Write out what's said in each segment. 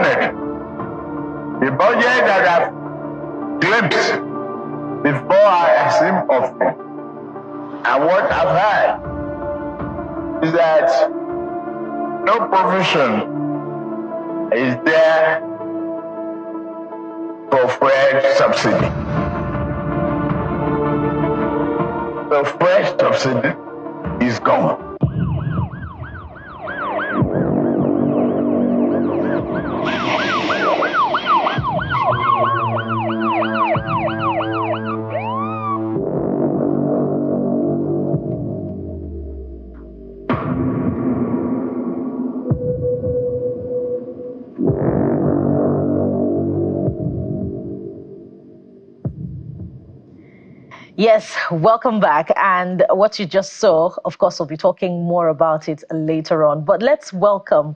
unfortunately, the budget that I've glimpsed before I assumed office, and what I've heard, is that no provision is there for fresh subsidy. The fresh subsidy is gone. Yes, welcome back. And what you just saw, of course, we'll be talking more about it later on. But let's welcome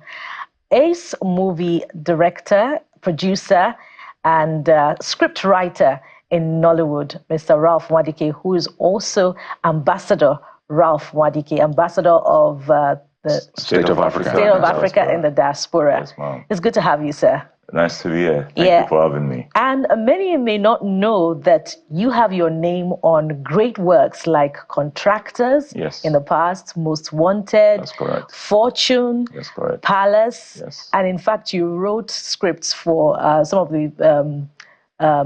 ace movie director, producer, and script writer in Nollywood, Mr. Ralph Nwadike, who is also Ambassador Ralph Nwadike, Ambassador of the State of Africa. State of Africa in the diaspora. Yes, ma'am. It's good to have you, sir. Nice to be here. Thank you for having me. And many may not know that you have your name on great works like Contractors in the past, Most Wanted, That's correct. Fortune, That's correct. Palace, Yes. and in fact you wrote scripts for some of the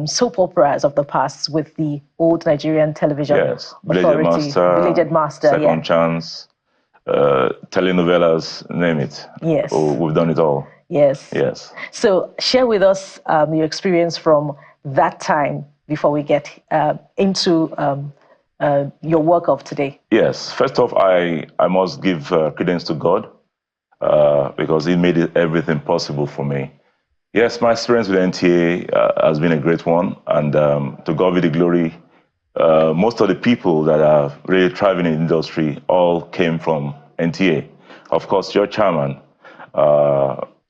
soap operas of the past with the old Nigerian television authority, Village Master, Second Chance, telenovelas, name it. Yes. Oh, we've done it all. Yes. Yes. So share with us your experience from that time before we get into your work of today. Yes. First off, I must give credence to God because He made everything possible for me. Yes, my experience with NTA has been a great one, and to God be the glory. Most of the people that are really thriving in the industry all came from NTA. Of course, your chairman,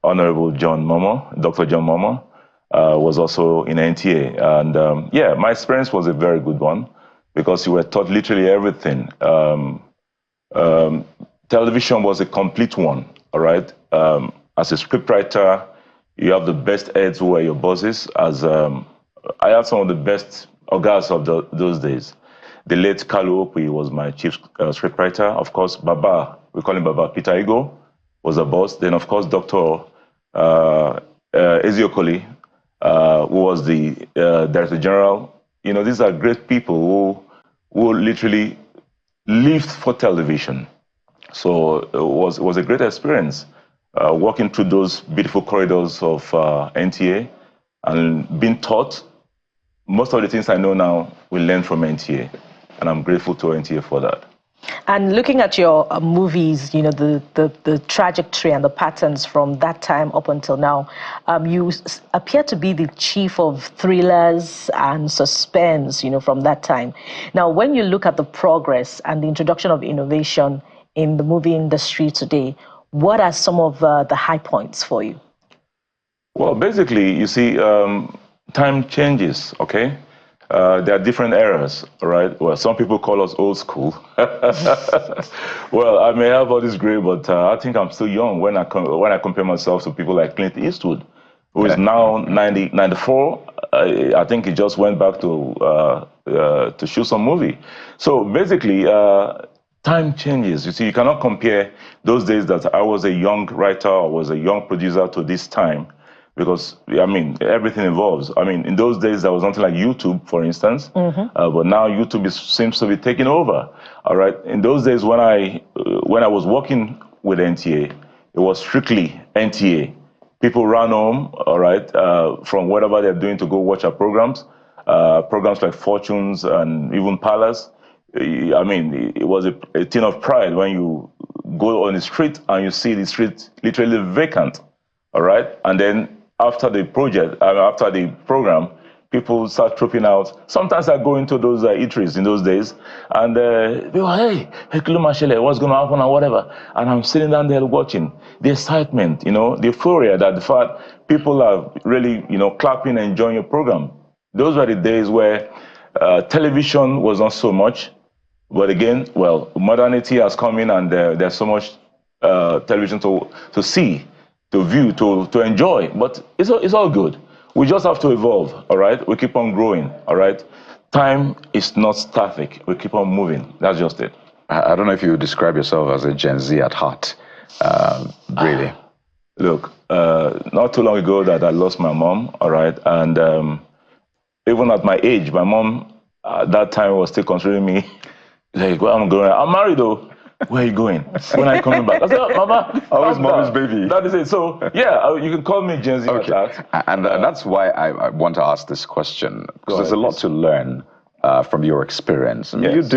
Honorable John Momo, Dr. John Momo, was also in NTA. And yeah, my experience was a very good one because you were taught literally everything. Television was a complete one, all right? As a scriptwriter, you have the best heads who were your bosses. I had some of the best ogas of those days. The late Kalu Opie was my chief scriptwriter. Of course, Baba, we call him Baba, Peter Igo, was a boss. Then, of course, Dr. Eziokoli, who was the Director General. You know, these are great people who literally lived for television. So it was a great experience walking through those beautiful corridors of NTA and being taught. Most of the things I know now, we learned from NTA, and I'm grateful to NTA for that. And looking at your movies, you know, the trajectory and the patterns from that time up until now, you appear to be the chief of thrillers and suspense, you know, from that time. Now, when you look at the progress and the introduction of innovation in the movie industry today, what are some of the high points for you? Well, basically, you see, time changes, okay? There are different eras, all right? Well, some people call us old school. Well, I may have all this gray, but I think I'm still young when I compare myself to people like Clint Eastwood, who is now 94. I think he just went back to shoot some movie. So basically, time changes. You see, you cannot compare those days that I was a young writer or was a young producer to this time. Because, I mean, everything evolves. I mean, in those days, there was nothing like YouTube, for instance. But now YouTube seems to be taking over. All right. In those days, when I was working with NTA, it was strictly NTA. People ran home, all right, from whatever they're doing to go watch our programs. Programs like Fortunes and even Palace. I mean, it was a thing of pride when you go on the street and you see the street literally vacant. All right. And then after the project, after the program, people start trooping out. Sometimes I go into those eateries in those days, and people, hey, what's going to happen or whatever. And I'm sitting down there watching the excitement, you know, the euphoria that the fact people are really, you know, clapping and enjoying your program. Those were the days where television was not so much. But again, well, modernity has come in, and there's so much television to see. to view, to enjoy. But it's all good. We just have to evolve, all right? We keep on growing, all right? Time is not static. We keep on moving. That's just it. I don't know if you would describe yourself as a Gen Z at heart, really. Look, not too long ago that I lost my mom, all right? And even at my age, my mom at that time was still considering me, like, where I'm going. I'm married though. Where are you going? When are you coming back? I said, Mama, always mommy's baby. That is it. So, yeah, you can call me Gen Z like that. And that's why I want to ask this question, because there's a lot to learn from your experience. And yes.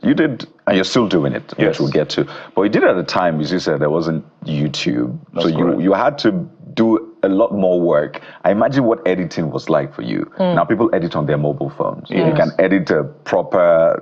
you did, and you're still doing it, which yes. we'll get to. But you did it at a time, as you said, there wasn't YouTube. That's so you had to do a lot more work. I imagine what editing was like for you. Now people edit on their mobile phones. Yes. You can edit a proper,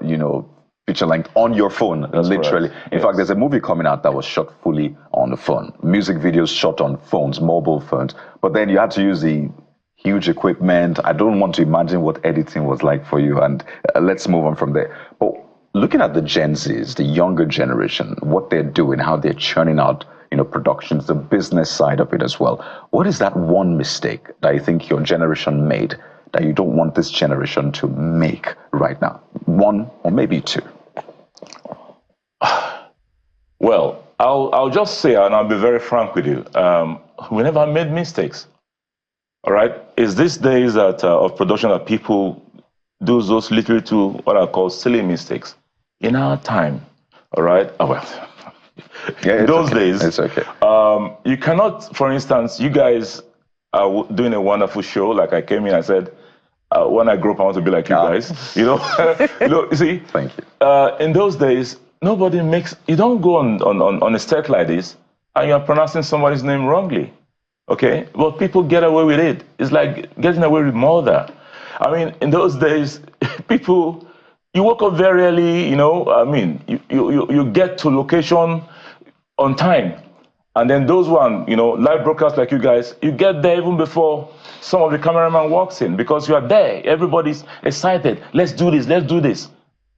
feature length on your phone, That's literally. Correct. In fact, there's a movie coming out that was shot fully on the phone. Music videos shot on phones, mobile phones. But then you had to use the huge equipment. I don't want to imagine what editing was like for you. And let's move on from there. But looking at the Gen Zs, the younger generation, what they're doing, how they're churning out, productions, the business side of it as well. What is that one mistake that you think your generation made that you don't want this generation to make right now? One or maybe two. Well, I'll just say, and I'll be very frank with you, we never made mistakes. All right? It's these days that of production that people do those literally to what I call silly mistakes. In our time, all right? Oh, well, in those days, it's okay. You cannot, for instance, you guys are doing a wonderful show. Like I came in, I said, when I grow up, I want to be like you guys. You see? Thank you. In those days, nobody you don't go on a set like this and you're pronouncing somebody's name wrongly. Okay? But people get away with it. It's like getting away with murder. I mean, in those days, people, you woke up very early, you get to location on time. And then those live broadcasts like you guys, you get there even before some of the cameraman walks in because you are there. Everybody's excited. Let's do this. Let's do this.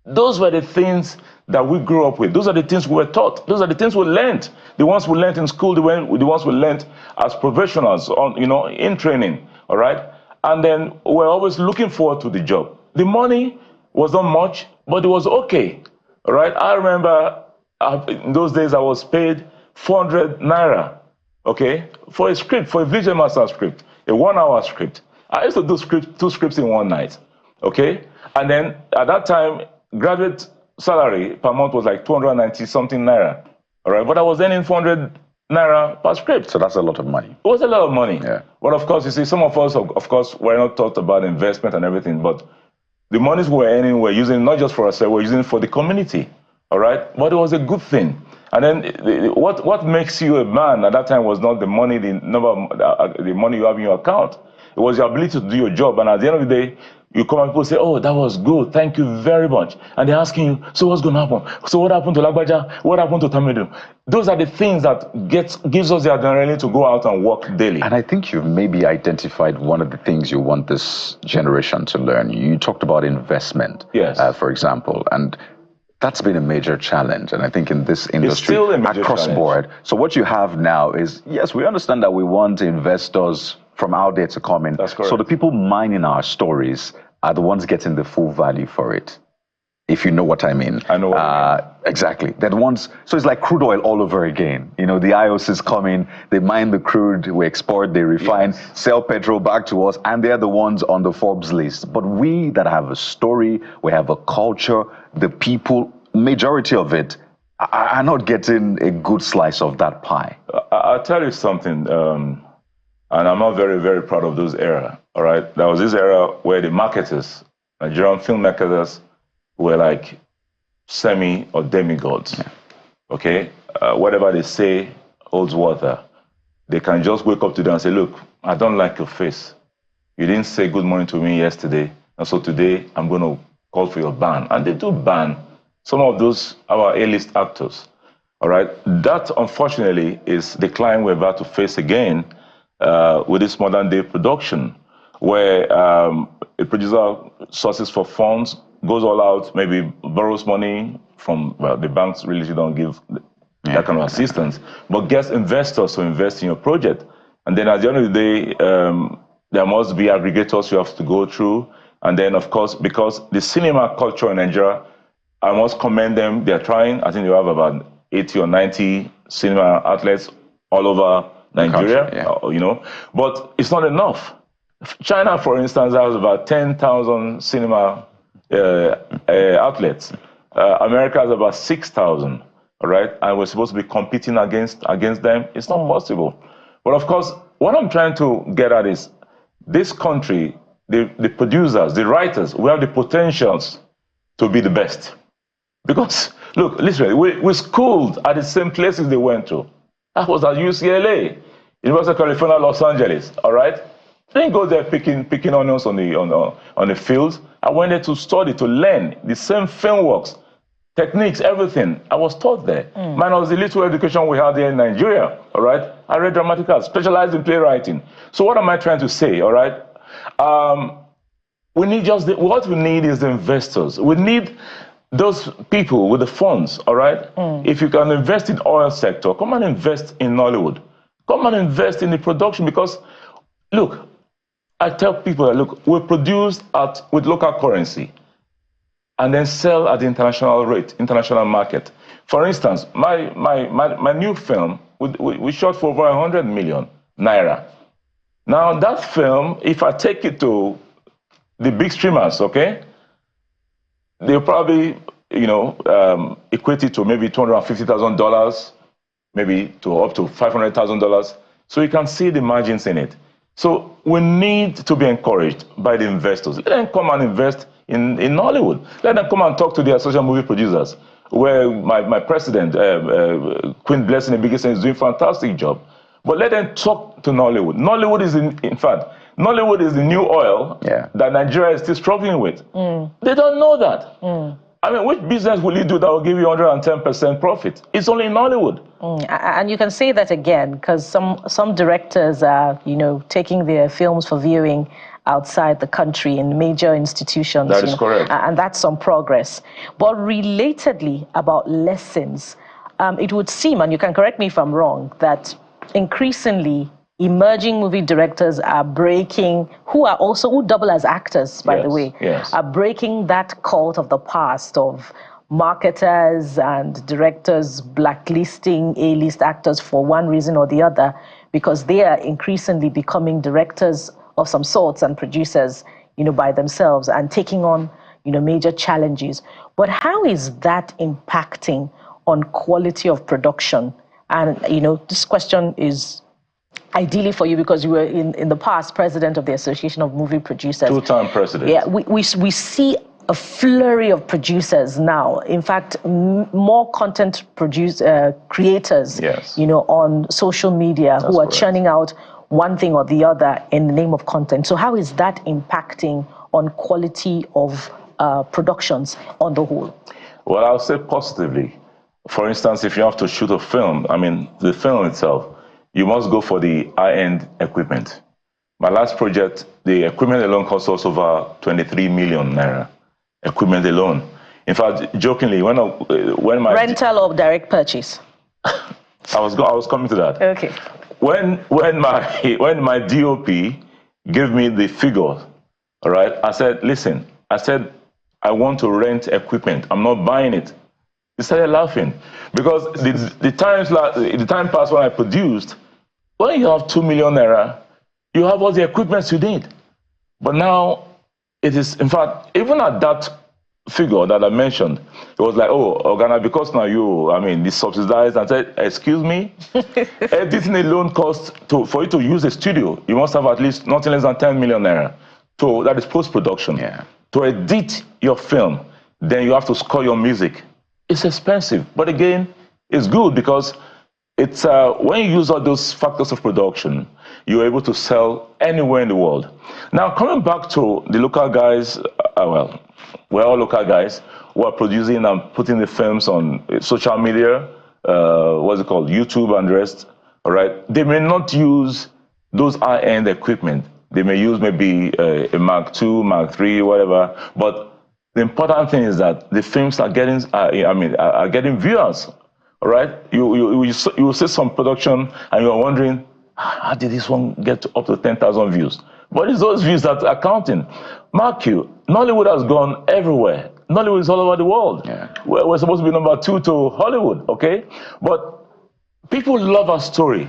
Those were the things that we grew up with. Those are the things we were taught. Those are the things we learned. The ones we learned in school, the ones we learned as professionals, in training. All right. And then we're always looking forward to the job. The money was not much, but it was okay. All right. I remember in those days I was paid 400 naira, okay, for a script, for a visual master script, a 1-hour script. I used to do two scripts in one night, okay? And then at that time, graduate salary per month was like 290 something naira, all right? But I was earning 400 naira per script. So that's a lot of money. It was a lot of money. Yeah. But of course, you see, some of us, of course, were not taught about investment and everything, but the monies we're earning, we're using not just for ourselves, we're using it for the community, all right? But it was a good thing. And then what makes you a man at that time was not the money, the money you have in your account. It was your ability to do your job. And at the end of the day, you come and people say, oh, that was good. Thank you very much. And they're asking you, so what's going to happen? So what happened to Lagbaja? What happened to Tamidu? Those are the things that gives us the adrenaline to go out and work daily. And I think you've maybe identified one of the things you want this generation to learn. You talked about investment, yes, for example. And that's been a major challenge, and I think in this industry, across board. So what you have now is, yes, we understand that we want investors from out there to come in. That's correct. So the people mining our stories are the ones getting the full value for it, if you know what I mean. I know what you mean. Exactly. They're the ones, so it's like crude oil all over again. The IOCs come in, they mine the crude, we export, they refine, yes, sell petrol back to us, and they're the ones on the Forbes list. But we that have a story, we have a culture, the people, majority of it, are not getting a good slice of that pie. I'll tell you something, and I'm not very, very proud of those era, all right? There was this era where the marketers, Nigerian filmmakers, were like semi or demigods, yeah, okay? Whatever they say holds water. They can just wake up today and say, look, I don't like your face. You didn't say good morning to me yesterday, and so today I'm going to call for your ban. And they do ban some of those, our A-list actors, all right? That, unfortunately, is the climb we're about to face again with this modern day production, where a producer sources for funds, goes all out, maybe borrows money from, well, the banks really don't give that kind of assistance, but get investors to invest in your project. And then at the end of the day, there must be aggregators you have to go through. And then, of course, because the cinema culture in Nigeria, I must commend them. They're trying. I think they have about 80 or 90 cinema outlets all over Nigeria, country, you know. But it's not enough. China, for instance, has about 10,000 cinema outlets. America has about 6,000, all right? And we're supposed to be competing against them. It's not possible. But of course, what I'm trying to get at is this country, the producers, the writers, we have the potentials to be the best. Because, look, listen, we schooled at the same places they went to. That was at UCLA, University of California, Los Angeles, all right? I didn't go there picking onions on the fields. I went there to study, to learn the same film works, techniques, everything. I was taught there. Minus the little education we had here in Nigeria, all right? I read dramatic arts, specialized in playwriting. So what am I trying to say, all right? We need what we need is the investors. We need those people with the funds, all right? If you can invest in oil sector, come and invest in Nollywood. Come and invest in the production because, look, I tell people that, look, we produce with local currency and then sell at the international rate, international market. For instance, my new film, we shot for over 100 million naira. Now that film, if I take it to the big streamers, okay, they'll probably, equate it to maybe $250,000, maybe to up to $500,000. So you can see the margins in it. So we need to be encouraged by the investors. Let them come and invest in Nollywood. Let them come and talk to their social movie producers, where my president, Queen Blessing the Biggest, is doing a fantastic job. But let them talk to Nollywood. Nollywood is, in fact, Nollywood is the new oil that Nigeria is still struggling with. They don't know that. I mean, which business will you do that will give you 110% profit? It's only in Nollywood. And you can say that again, because some directors are, taking their films for viewing outside the country in major institutions. That is correct. And that's some progress. But relatedly about lessons, it would seem, and you can correct me if I'm wrong, that increasingly emerging movie directors are breaking, who double as actors, by the way, are breaking that cult of the past of marketers and directors blacklisting A-list actors for one reason or the other, because they are increasingly becoming directors of some sorts and producers, by themselves and taking on, major challenges. But how is that impacting on quality of production? And, this question is ideally for you because you were in the past president of the Association of Movie Producers. Two-time president. Yeah, we see a flurry of producers now. In fact, more content creators, on social media who are churning out one thing or the other in the name of content. So how is that impacting on quality of productions on the whole? Well, I'll say positively. For instance, if you have to shoot a film, the film itself, you must go for the high-end equipment. My last project, the equipment alone cost us over 23 million naira. Equipment alone. In fact, jokingly, when my rental or direct purchase. I was coming to that. Okay. When my DOP gave me the figure, all right, I said, listen, I want to rent equipment. I'm not buying it. He started laughing because the time passed when I produced. When you have 2 million naira, you have all the equipment you need. But now it is, in fact, even at that figure that I mentioned, it was like, oh, Organa, because now it's subsidized. I said, excuse me, editing alone costs for you to use a studio, you must have at least nothing less than 10 million naira. So that is post-production. To edit your film, then you have to score your music. It's expensive, but again, it's good because it's when you use all those factors of production, you're able to sell anywhere in the world. Now, coming back to the local guys, we're all local guys who are producing and putting the films on social media, YouTube and the rest, all right? They may not use those high-end equipment. They may use maybe a Mark II, Mark III, whatever, but the important thing is that the films are getting, are getting viewers all right? You will see some production and you're wondering, how did this one get up to 10,000 views? But it's those views that are counting. Mark you, Nollywood has gone everywhere. Nollywood is all over the world. Yeah. We're supposed to be number 2 to Hollywood, okay? But people love our story.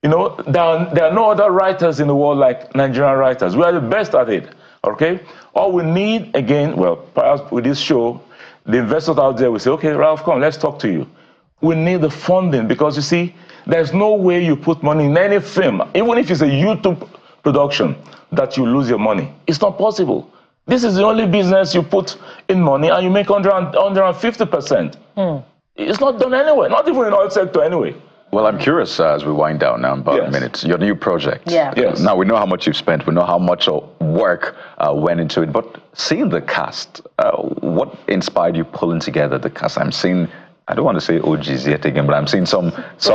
You know, there are no other writers in the world like Nigerian writers. We are the best at it, okay? All we need, again, well, perhaps with this show, the investors out there will say, okay, Ralph, come, let's talk to you. We need the funding because, you see, there's no way you put money in any film, even if it's a YouTube production, that you lose your money. It's not possible. This is the only business you put in money and you make 150%. It's not done anywhere, not even in the oil sector anyway. Well, I'm curious as we wind down now in about a minute. Your new project. Yeah. Yes. Now, we know how much you've spent. We know how much work went into it. But seeing the cast, what inspired you pulling together the cast? I'm seeing, I don't want to say OGs yet again, but I'm seeing some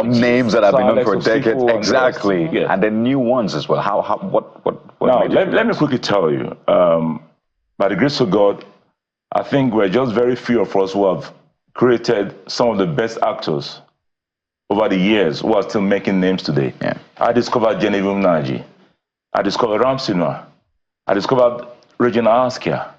names that have been known for decades. Exactly. Yes. And then new ones as well. What now, made you let me quickly tell you, by the grace of God, I think we're just very few of us who have created some of the best actors over the years who are still making names today. Yeah. I discovered Genevieve Nnaji. I discovered Ramsinwa. I discovered Regina Askia.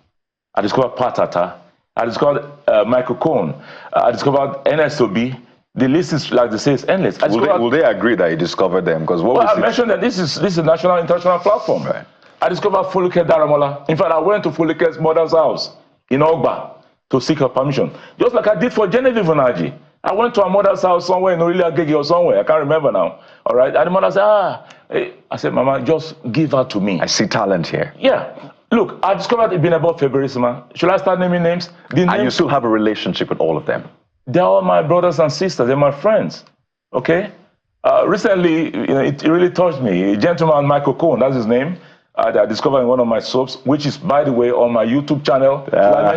I discovered Patata. I discovered Michael Cohen. I discovered NSOB. The list is, like they say, is endless. Will they agree that you discovered them? Because I mentioned that this is a national, international platform. Right. I discovered Folike Daramola. In fact, I went to Folike's mother's house in Ogba to seek her permission, just like I did for Genevieve Nnaji. I went to her mother's house somewhere in Orile Agege or somewhere. I can't remember now. All right. And the mother said, hey. I said, Mama, just give her to me. I see talent here. Yeah. Look, I discovered it's been about Februarism. Should I start naming names? And you still have a relationship with all of them? They're all my brothers and sisters. They're my friends. Okay? Recently, it really touched me. A gentleman, Michael Cohen, that's his name, that I discovered in one of my soaps, which is, by the way, on my YouTube channel.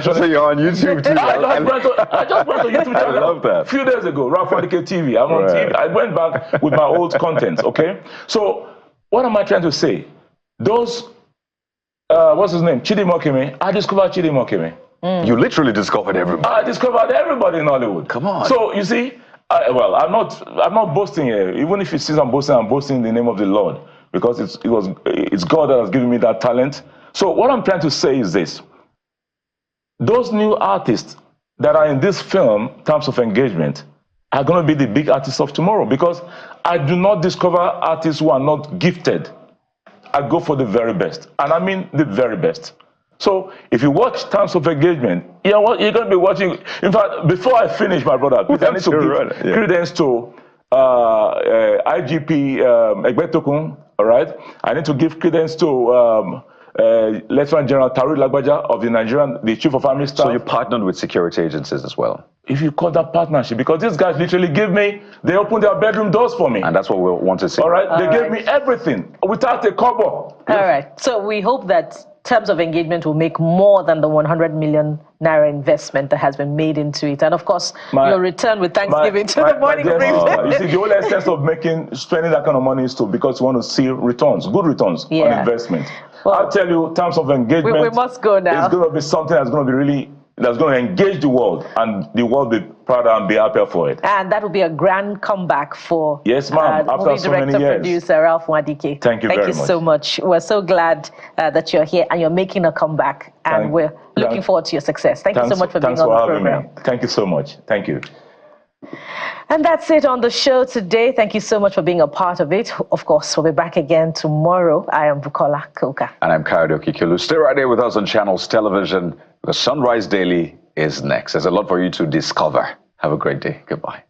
So you're on YouTube too. I just went to YouTube channel I love that. a few days ago, Nwadike TV. I'm on TV. I went back with my old content, okay? So what am I trying to say? Those, what's his name? Chidi Mokeme. I discovered Chidi Mokeme. You literally discovered everybody. I discovered everybody in Hollywood. Come on. So you see, I'm not boasting here. Even if you see I'm boasting in the name of the Lord, because it's God that has given me that talent. So what I'm trying to say is this: those new artists that are in this film, Terms of Engagement, are going to be the big artists of tomorrow. Because I do not discover artists who are not gifted. I go for the very best, and I mean the very best. So if you watch Terms of Engagement, you're going to be watching. In fact, before I finish, my brother, I need to give credence to IGP Egbetokun. All right, I need to give credence to Lieutenant General Tariq Lagbaja of the Chief of Army Staff. So you partnered with security agencies as well? If you call that partnership, because these guys literally they opened their bedroom doors for me. And that's what we want to see. All right, they gave me everything without a kobo. All right, so we hope that Terms of Engagement will make more than the 100 million naira investment that has been made into it. And of course, your return with Thanksgiving to the morning briefing. You see, the whole essence of spending that kind of money is because you want to see returns, good returns on investment. Well, I'll tell you, Terms of Engagement, we must go now. It's going to be something that's going to be that's going to engage the world, and the world will be prouder and be happier for it. And that will be a grand comeback for yes, ma'am. After so many years. Producer Ralph Nwadike. Thank you very much. Thank you so much. We're so glad that you're here and you're making a comeback, and we're looking forward to your success. Thank you so much for being on the program. Thank you so much. Thank you. And that's it on the show today. Thank you so much for being a part of it. Of course, we'll be back again tomorrow. I am Bukola Koka. And I'm Kayode Okikelu. Stay right there with us on Channels Television, because Sunrise Daily is next. There's a lot for you to discover. Have a great day. Goodbye.